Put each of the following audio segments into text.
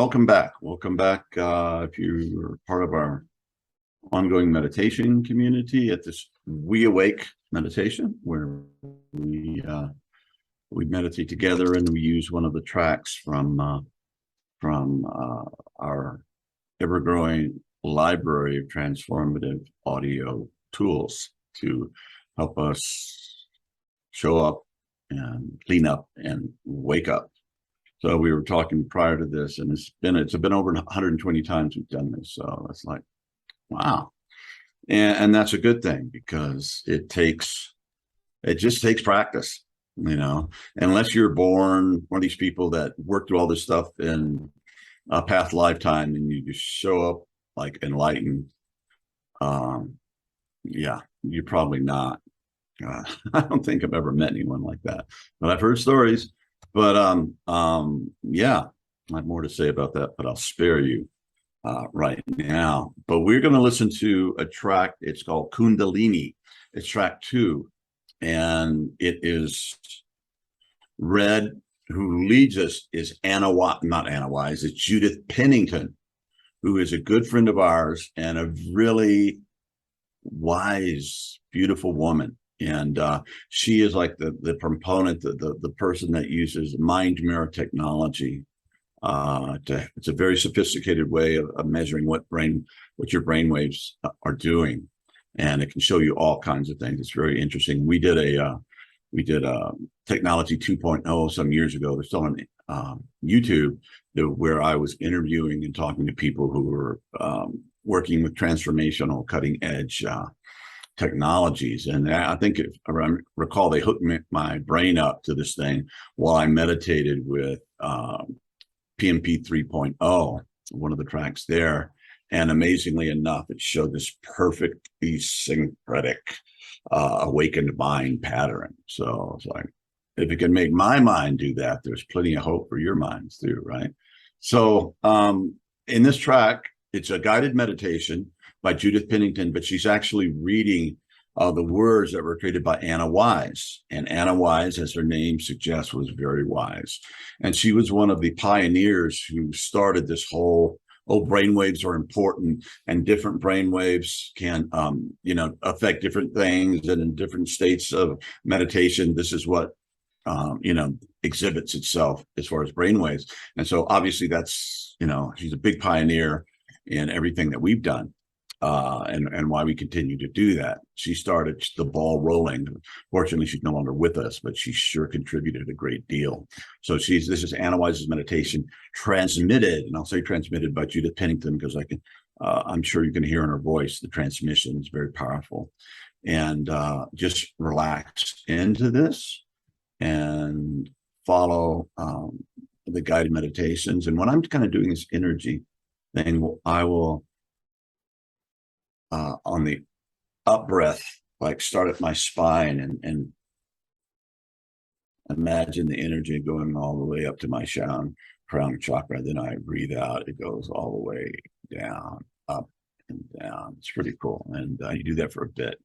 Welcome back. Welcome back. If you're part of our ongoing meditation community at this WeAwake meditation, where we meditate together and we use one of the tracks from our ever-growing library of transformative audio tools to help us show up and clean up and wake up. So we were talking prior to this, and it's been over 120 times we've done this. So it's like, wow. And that's a good thing, because it just takes practice, unless you're born one of these people that work through all this stuff in a past lifetime and you just show up like enlightened. Yeah, you're probably not. I don't think I've ever met anyone like that, but I've heard stories. But yeah, I have more to say about that, but I'll spare you right now. But we're going to listen to a track. It's called Kundalini. It's track 2, and it is read. Who leads us is not Anna Wise. It's Judith Pennington, who is a good friend of ours and a really wise, beautiful woman. And she is like the proponent, the person that uses mind mirror technology. It's a very sophisticated way of measuring what your brain waves are doing, and it can show you all kinds of things. It's very interesting. We did a Technology 2.0 some years ago. They're still on YouTube, where I was interviewing and talking to people who were working with transformational, cutting edge technologies. And I think, if I recall, they hooked my brain up to this thing while I meditated with PMP 3.0, one of the tracks there. And amazingly enough, it showed this perfectly syncretic awakened mind pattern. So it's like, if it can make my mind do that, there's plenty of hope for your minds too, right? So in this track, it's a guided meditation by Judith Pennington, but she's actually reading the words that were created by Anna Wise. And Anna Wise, as her name suggests, was very wise. And she was one of the pioneers who started this whole, brainwaves are important, and different brainwaves can, affect different things. And in different states of meditation, this is what, exhibits itself as far as brainwaves. And so obviously that's, she's a big pioneer in everything that we've done. And why we continue to do that. She started the ball rolling. Fortunately, she's no longer with us, but she sure contributed a great deal. So this is Anna Wise's meditation transmitted, and I'll say transmitted by Judith Pennington, because I'm sure you can hear in her voice, the transmission is very powerful. And just relax into this and follow the guided meditations. And when I'm kind of doing this energy thing, I will, on the up breath, like start at my spine and imagine the energy going all the way up to my crown chakra. Then I breathe out, it goes all the way down, up and down. It's pretty cool. And you do that for a bit.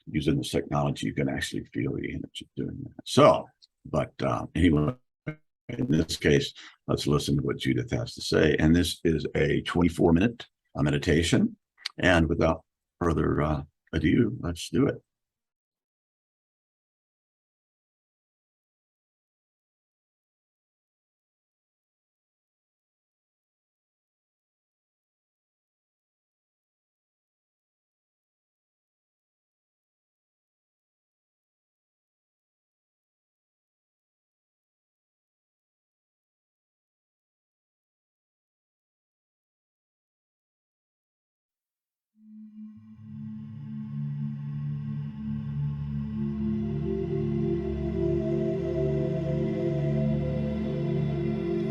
Using this technology, you can actually feel the energy doing that. So, but anyway, in this case, let's listen to what Judith has to say. And this is a 24-minute meditation. And without further ado, let's do it.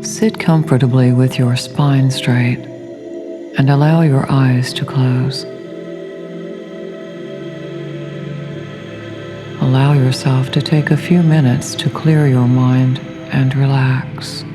Sit comfortably with your spine straight and allow your eyes to close. Allow yourself to take a few minutes to clear your mind and relax.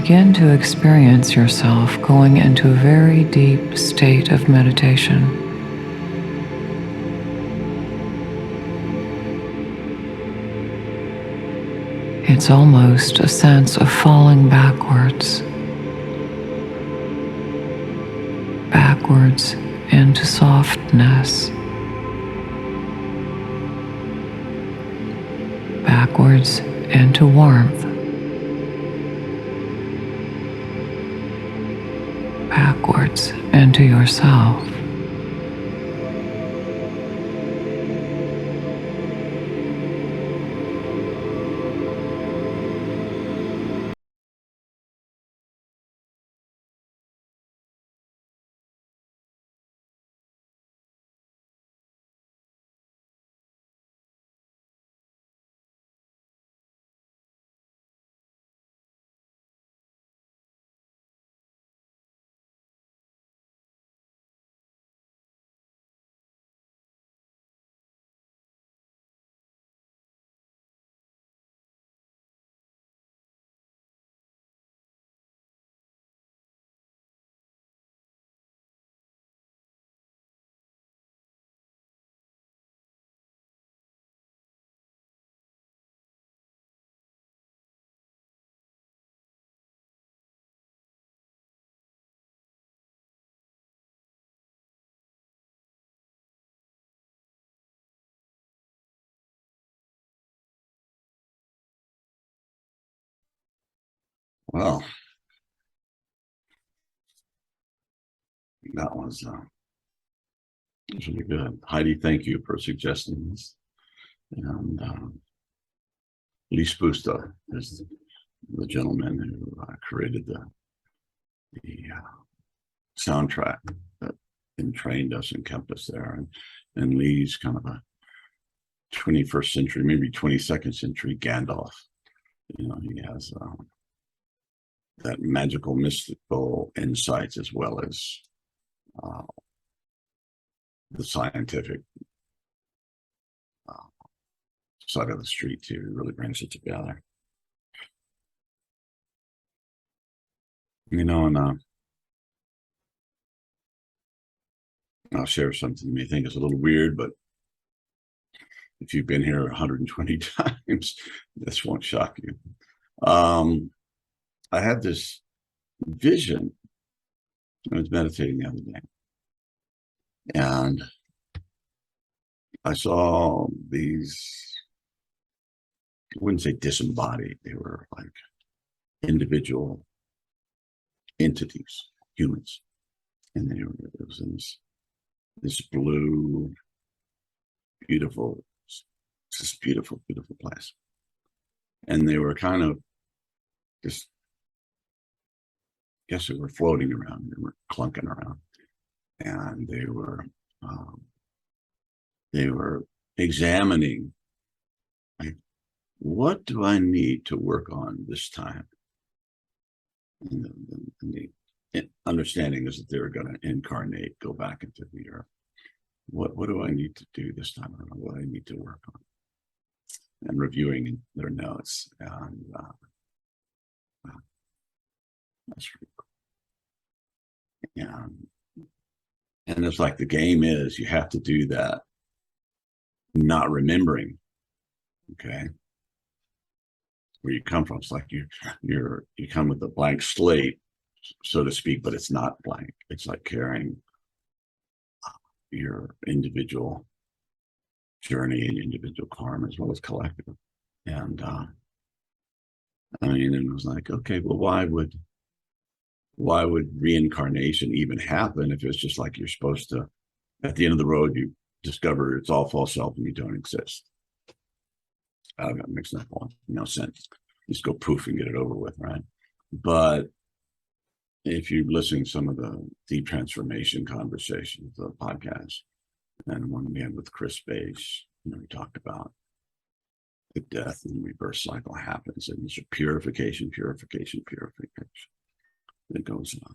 begin to experience yourself going into a very deep state of meditation. It's almost a sense of falling backwards into softness, backwards into warmth, backwards into yourself. Well, that was really good. Heidi, thank you for suggesting this. And Lee Spusta is the gentleman who created the soundtrack that entrained us and kept us there. And Lee's kind of a 21st century, maybe 22nd century Gandalf. You know, he has that magical, mystical insights as well as the scientific side of the street too. It really brings it together. You know, and I'll share something you may think is a little weird, but if you've been here 120 times, this won't shock you. I had this vision. I was meditating the other day, and I saw these, I wouldn't say disembodied, they were like individual entities, humans. And it was in this blue, beautiful, this beautiful, beautiful place. And they were kind of just, I guess they were floating around, they were clunking around. And they were examining, like, what do I need to work on this time? And the understanding is that they were going to incarnate, go back into the earth. What do I need to do this time? I don't know what I need to work on. And reviewing their notes, and that's pretty cool. And it's like the game is, you have to do that, not remembering, okay, where you come from. It's like you come with a blank slate, so to speak, but it's not blank. It's like carrying your individual journey and individual karma as well as collective. And I mean, and it was like, okay, well, why would reincarnation even happen if it's just like you're supposed to, at the end of the road, you discover it's all false self and you don't exist? That makes no sense. Just go poof and get it over with, right? But if you're listening to some of the deep transformation conversations, the podcast, and one we had with Chris Bache, you know, we talked about the death and rebirth cycle happens, and it's a purification that goes on.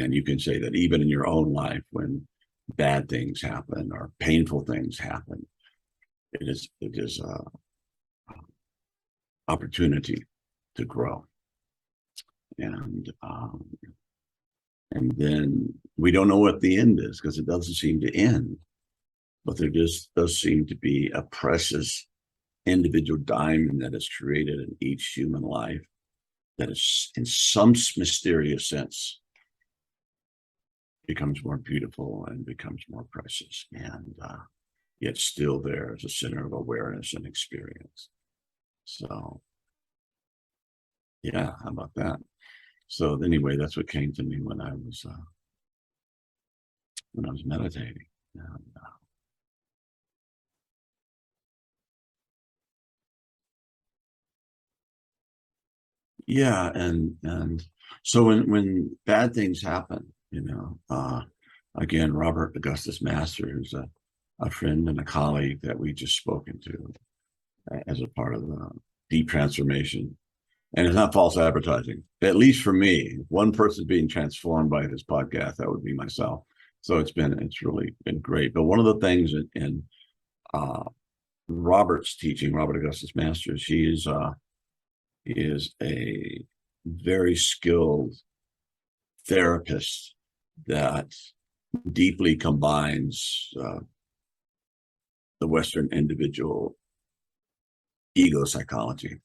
And you can say that even in your own life, when bad things happen or painful things happen, it is a opportunity to grow. And then we don't know what the end is because it doesn't seem to end, but there just does seem to be a precious individual diamond that is created in each human life that is, in some mysterious sense, becomes more beautiful and becomes more precious, and yet still there as a center of awareness and experience. So, yeah, how about that? So anyway, that's what came to me when I was meditating. And, yeah, and so when bad things happen, again, Robert Augustus Master, who's a friend and a colleague that we just spoken to as a part of the deep transformation. And it's not false advertising, at least for me. If one person's being transformed by this podcast, that would be myself. So it's really been great. But one of the things in Robert's teaching, Robert Augustus Masters, he is a very skilled therapist that deeply combines the Western individual ego psychology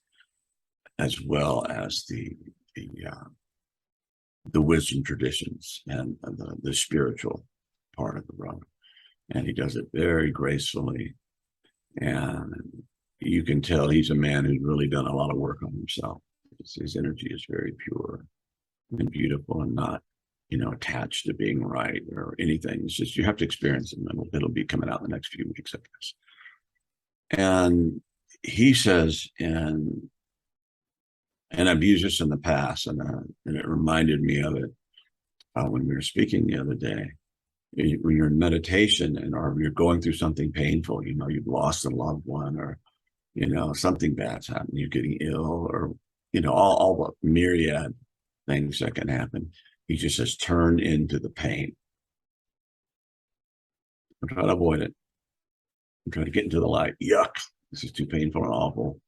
as well as the wisdom traditions and the spiritual part of the road. And he does it very gracefully. And you can tell he's a man who's really done a lot of work on himself. His energy is very pure and beautiful and not, attached to being right or anything. It's just you have to experience it, and it'll be coming out in the next few weeks, I guess. And he says, and I've used this in the past, and it reminded me of it when we were speaking the other day. When you're in meditation or you're going through something painful, you've lost a loved one, or something bad's happened, you're getting ill, or all the myriad things that can happen. He just says, turn into the pain. I'm trying to avoid it. I'm trying to get into the light. Yuck, this is too painful and awful.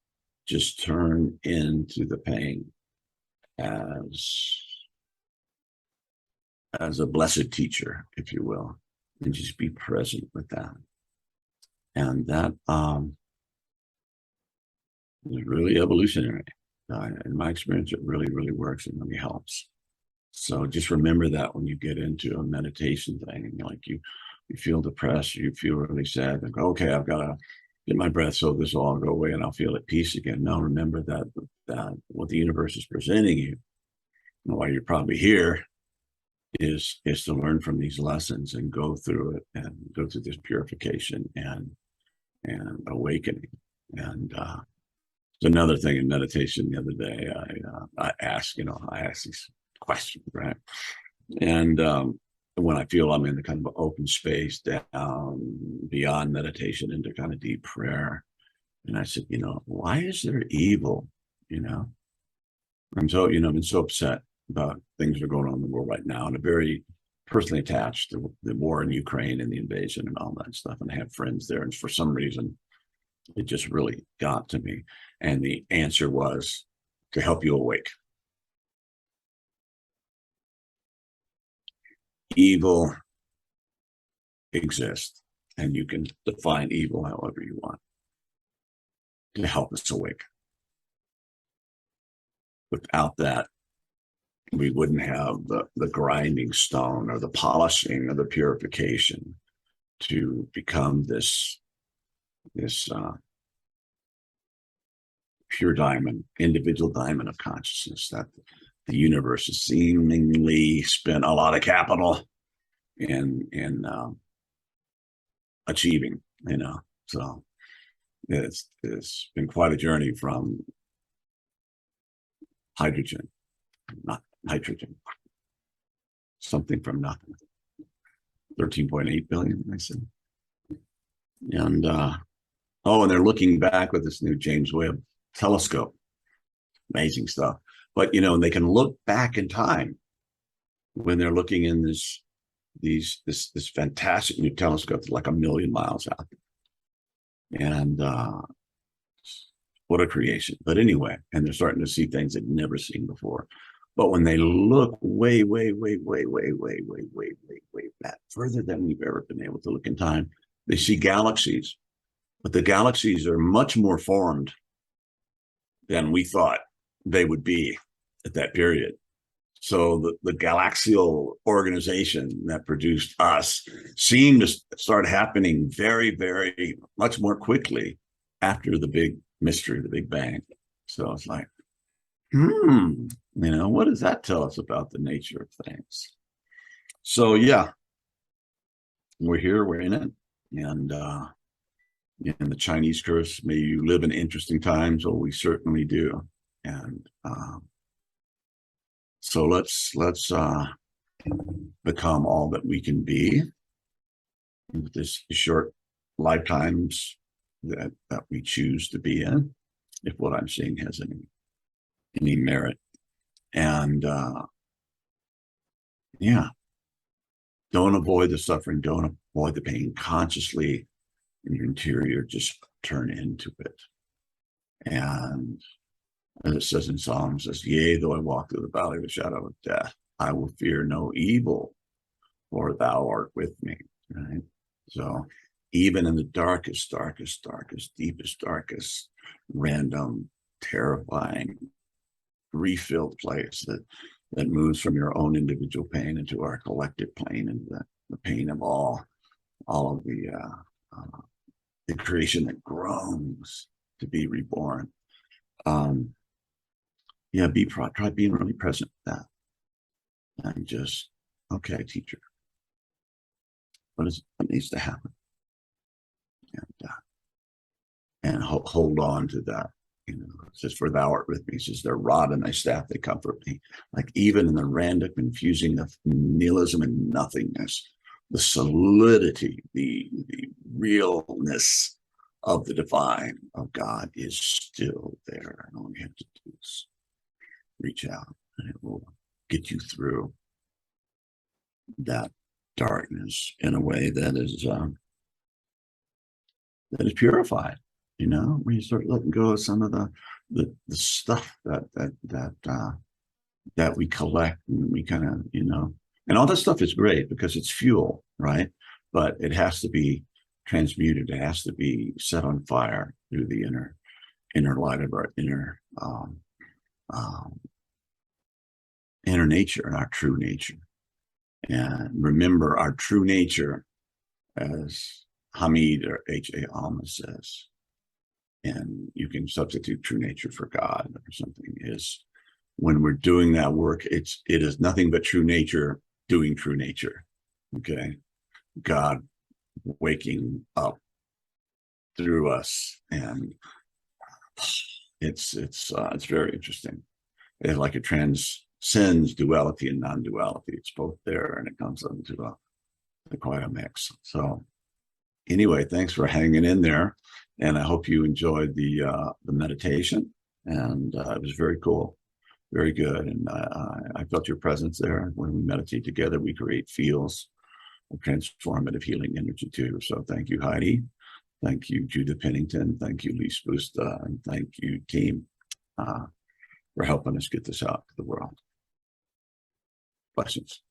Just turn into the pain as a blessed teacher, if you will, and just be present with that. And that is really evolutionary. In my experience, it really, really works and really helps. So just remember that when you get into a meditation thing, and like you feel depressed, you feel really sad, like, okay, I've got to get my breath so this will all go away and I'll feel at peace again. No, remember that what the universe is presenting you, and why you're probably here, is to learn from these lessons and go through it and go through this purification and awakening. And it's another thing in meditation. The other day, I asked these questions, right? And when I feel I'm in the kind of open space down beyond meditation into kind of deep prayer, and I said, why is there evil? I'm so, I've been so upset about things that are going on in the world right now, and I'm very personally attached to the war in Ukraine and the invasion and all that stuff. And I have friends there, and for some reason, it just really got to me. And the answer was to help you awake. Evil exists, and you can define evil however you want, to help us awake. Without that, we wouldn't have the grinding stone or the polishing or the purification to become this pure diamond, individual diamond of consciousness that the universe has seemingly spent a lot of capital in achieving. So it's been quite a journey from hydrogen, not nitrogen, something from nothing. 13.8 billion, I said. And and they're looking back with this new James Webb telescope. Amazing stuff. But they can look back in time when they're looking in this fantastic new telescope that's like 1 million miles out. And what a creation. But anyway, and they're starting to see things they've never seen before. But when they look way, way, way, way, way, way, way, way, way, way back, further than we've ever been able to look in time, they see galaxies. But the galaxies are much more formed than we thought they would be at that period. So the galaxial organization that produced us seemed to start happening very, very much more quickly after the big mystery, the Big Bang. So it's like, what does that tell us about the nature of things? So yeah, we're here, we're in it. And in the Chinese curse, may you live in interesting times. Well, we certainly do. And so let's become all that we can be with this short lifetimes that we choose to be in, if what I'm seeing has any merit. And yeah, don't avoid the suffering, don't avoid the pain. Consciously in your interior, just turn into it. And as it says in Psalms, says, yea, though I walk through the valley of the shadow of death, I will fear no evil, for thou art with me. Right? So even in the darkest, deepest, darkest, random, terrifying, grief-filled place that moves from your own individual pain into our collective pain, and the pain of all of the creation that groans to be reborn. Yeah, try being really present with that, and just, okay, teacher, what needs to happen, and hold on to that. It says, for thou art with me. It says, their rod and thy staff, they comfort me. Like even in the random confusing of nihilism and nothingness, the solidity, the realness of the divine, of God, is still there. And all you have to do is reach out, and it will get you through that darkness in a way that is purified. When you start letting go of some of the stuff that we collect, and we kind of, and all that stuff is great because it's fuel, right? But it has to be transmuted. It has to be set on fire through the inner light of our inner nature and our true nature. And remember our true nature, as Hamid or H.A. Alma says, and you can substitute true nature for God or something, is when we're doing that work, it is nothing but true nature doing true nature. Okay. God waking up through us, and it's very interesting. It's like it transcends duality and non-duality. It's both there, and it comes into quite a mix. So anyway, thanks for hanging in there, and I hope you enjoyed the meditation. And it was very cool, very good. And I felt your presence there. When we meditate together, we create fields of transformative healing energy too. So thank you, Heidi. Thank you, Judith Pennington. Thank you, Lee Spusta. And thank you, team, for helping us get this out to the world. Blessings.